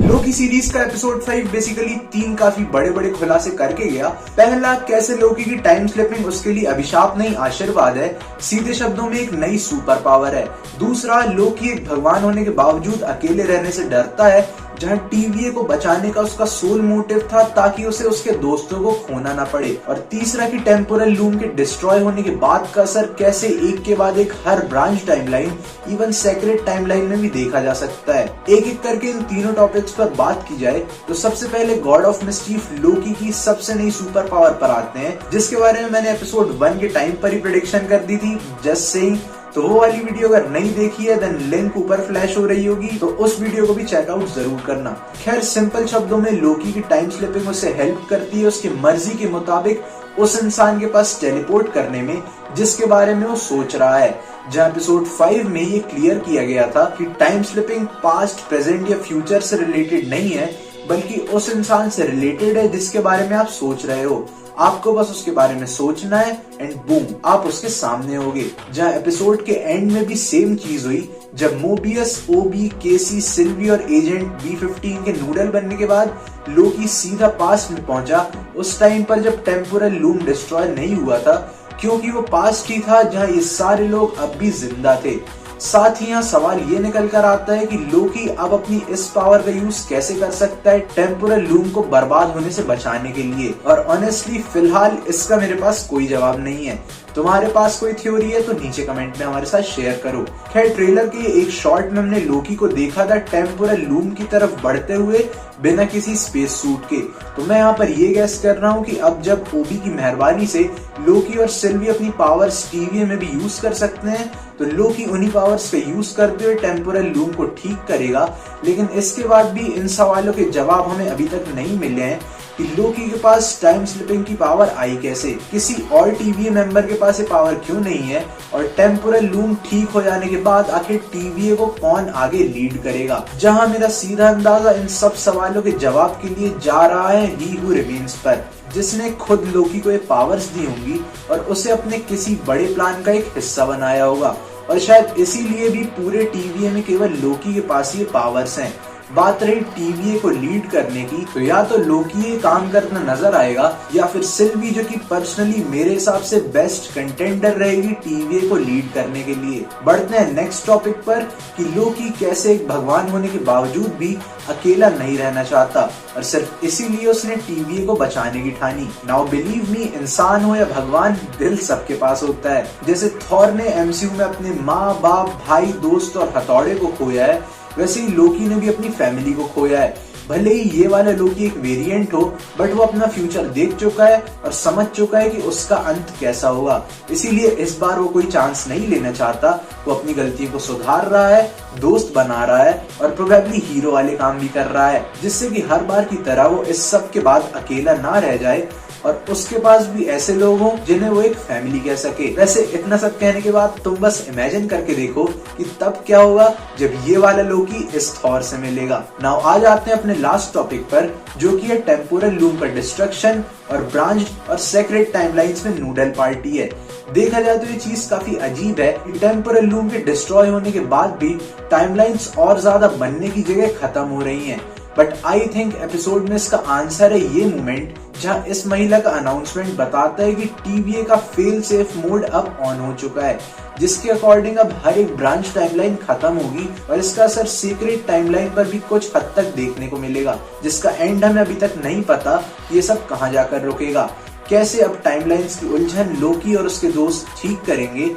Loki series का episode 5 basically 3 काफी बड़े बड़े खुलासे करके गया। पहला, कैसे लोकी की टाइम स्लिपिंग उसके लिए अभिशाप नहीं आशीर्वाद है, सीधे शब्दों में एक नई सुपर पावर है। दूसरा, लोकी एक भगवान होने के बावजूद अकेले रहने से डरता है, जहां TVA को बचाने का उसका सोल मोटिव था ताकि उसे उसके दोस्तों को खोना ना पड़े। और तीसरा कि टेम्पोरल लूम के डिस्ट्रॉय होने के बाद का असर कैसे एक के बाद एक हर branch timeline, even secret timeline में भी देखा जा सकता है। एक एक करके इन तीनों टॉपिक्स पर बात की जाए तो सबसे पहले गॉड ऑफ मिस्चीफ लोकी की सबसे नई सुपर पावर पर आते हैं, जिसके बारे में मैंने एपिसोड 1 के टाइम पर ही प्रेडिक्शन कर दी थी। जस्ट सेइंग, तो वो वाली वीडियो अगर नहीं देखी है देन लिंक ऊपर फ्लैश हो रही होगी, तो उस वीडियो को भी चेकआउट जरूर करना। खैर, सिंपल शब्दों में लोकी की टाइम स्लिपिंग उसे हेल्प करती है उसकी मर्जी के मुताबिक उस इंसान के पास टेलीपोर्ट करने में जिसके बारे में वो सोच रहा है। जहां एपिसोड 5 में ये क्लियर किया गया था कि टाइम स्लिपिंग पास्ट, प्रेजेंट या फ्यूचर से रिलेटेड नहीं है, बल्कि उस इंसान से रिलेटेड है जिसके बारे में आप सोच रहे हो। आपको बस उसके बारे में सोचना है एंड बूम, आप उसके सामने होगे। जहां एपिसोड के एंड में भी सेम चीज हुई, जब मोबियस, ओबी, केसी, सिल्वी और एजेंट B15 के नूडल बनने के बाद लोकी सीधा पास्ट में पहुंचा, उस टाइम पर जब टेम्पोरल लूम डिस्ट्रॉय नहीं हुआ था, क्योंकि वो पास्ट ही था जहां ये सारे लोग अब भी जिंदा थे। साथ ही यहाँ सवाल ये निकल कर आता है कि लोकी अब अपनी इस पावर का यूज कैसे कर सकता है टेम्पोरल लूम को बर्बाद होने से बचाने के लिए। और ऑनेस्टली फिलहाल इसका मेरे पास कोई जवाब नहीं है। तुम्हारे पास कोई थ्योरी है तो नीचे कमेंट में हमारे साथ शेयर करो। खैर, ट्रेलर के एक शॉट में हमने लोकी को देखा था टेम्पोरल लूम की तरफ बढ़ते हुए बिना किसी स्पेस सूट के। तो मैं यहाँ पर ये गैस कर रहा हूँ कि अब जब ओबी की मेहरबानी से लोकी और सिल्वी अपनी पावर्स TVA में भी यूज कर सकते हैं, तो लोकी उन्हीं पावर्स का यूज करते हुए टेम्पोरल लूम को ठीक करेगा। लेकिन इसके बाद भी इन सवालों के जवाब हमें अभी तक नहीं मिले हैं कि लोकी के पास टाइम स्लिपिंग की पावर आई कैसे, किसी और TVA मेंबर के पास ये पावर क्यों नहीं है, और टेम्पोरल लूम ठीक हो जाने के बाद आखिर TVA को कौन आगे लीड करेगा। जहां मेरा सीधा अंदाजा इन सब सवालों के जवाब के लिए जा रहा है ही हू रिमेन्स पर, जिसने खुद लोकी को ये पावर्स दी होंगी और उसे अपने किसी बड़े प्लान का एक हिस्सा बनाया होगा। और शायद इसीलिए भी पूरे TVA में केवल लोकी के पास ये पावर्स हैं। बात रही TVA को लीड करने की, तो या तो लोकी ये काम करना नजर आएगा या फिर सिल्वी, जो कि पर्सनली मेरे हिसाब से बेस्ट कंटेंडर रहेगी TVA को लीड करने के लिए। बढ़ते हैं नेक्स्ट टॉपिक पर कि लोकी कैसे एक भगवान होने के बावजूद भी अकेला नहीं रहना चाहता और सिर्फ इसीलिए उसने TVA को बचाने की ठानी। नाउ बिलीव मी, इंसान हो या भगवान, दिल सबके पास होता है। जैसे थॉर ने MCU में अपने माँ बाप, भाई, दोस्त और हथौड़े को खोया है, वैसे ही लोकी ने भी अपनी फैमिली को खोया है। भले ही ये वाला लोकी एक वेरिएंट हो, बट वो अपना फ्यूचर देख चुका है और समझ चुका है कि उसका अंत कैसा होगा। इसीलिए इस बार वो कोई चांस नहीं लेना चाहता। वो अपनी गलतियों को सुधार रहा है, दोस्त बना रहा है और प्रोबेबली हीरो वाले काम भी कर रहा है, जिससे कि हर बार की तरह वो इस सब के बाद अकेला ना रह जाए और उसके पास भी ऐसे लोग हों जिन्हें वो एक फैमिली कह सके। वैसे इतना सब कहने के बाद तुम बस इमेजिन करके देखो कि तब क्या होगा जब ये वाला लोकी इस थॉर से मिलेगा। नाउ आज आते हैं अपने लास्ट टॉपिक पर, जो कि है टेम्पोरल लूम का डिस्ट्रक्शन और ब्रांच और सेक्रेट टाइमलाइंस में नूडल पार्टी है। देखा जाए तो ये चीज काफी अजीब है कि टेम्पोरल लूम के डिस्ट्रॉय होने के बाद भी टाइमलाइंस और ज्यादा बनने की जगह खत्म हो रही हैं। बट आई थिंक एपिसोड में इसका आंसर है ये मोमेंट जहां इस महिला का अनाउंसमेंट बताता है कि TVA का फेल सेफ मोड अब ऑन हो चुका है, जिसके अकॉर्डिंग अब हर एक ब्रांच टाइमलाइन खत्म होगी और इसका असर सीक्रेट टाइमलाइन पर भी कुछ हद तक देखने को मिलेगा, जिसका एंड हमें अभी तक नहीं पता ये सब कहां जाकर रुकेगा। कैसे अब टाइमलाइंस की उलझन लोकी और उसके दोस्त ठीक करेंगे,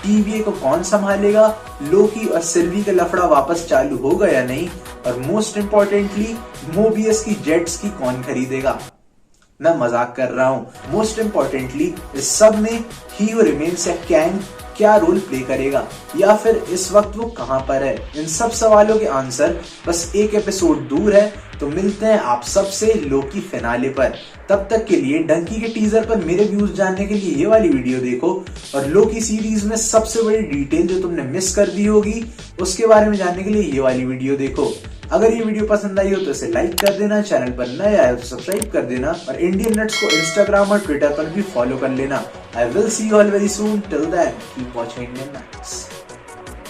TVA को कौन संभालेगा, लोकी और सिल्वी का लफड़ा वापस चालू होगा या नहीं, और मोस्ट इम्पोर्टेंटली मोबियस की जेट्स की कौन खरीदेगा। मैं मजाक कर रहा हूँ। मोस्ट इम्पोर्टेंटली इस सब में ही हू रिमेन्स या कैंग क्या रोल प्ले करेगा, या फिर इस वक्त वो कहां पर है। इन सब सवालों के आंसर बस एक एपिसोड दूर है। तो मिलते हैं आप सबसे लोकी फिनाले पर। तब तक के लिए डंकी के टीजर पर मेरे व्यूज जानने के लिए ये वाली वीडियो देखो, और लोकी सीरीज में सबसे बड़ी डिटेल जो तुमने मिस कर दी होगी उसके बारे में जानने के लिए ये वाली वीडियो देखो। अगर ये वीडियो पसंद आई हो तो इसे लाइक कर देना, चैनल पर नए आए हो तो सब्सक्राइब कर देना, और इंडियन नट्स को इंस्टाग्राम और ट्विटर पर भी फॉलो कर लेना। I will see you all very soon. Till then, keep watching Indian Nats.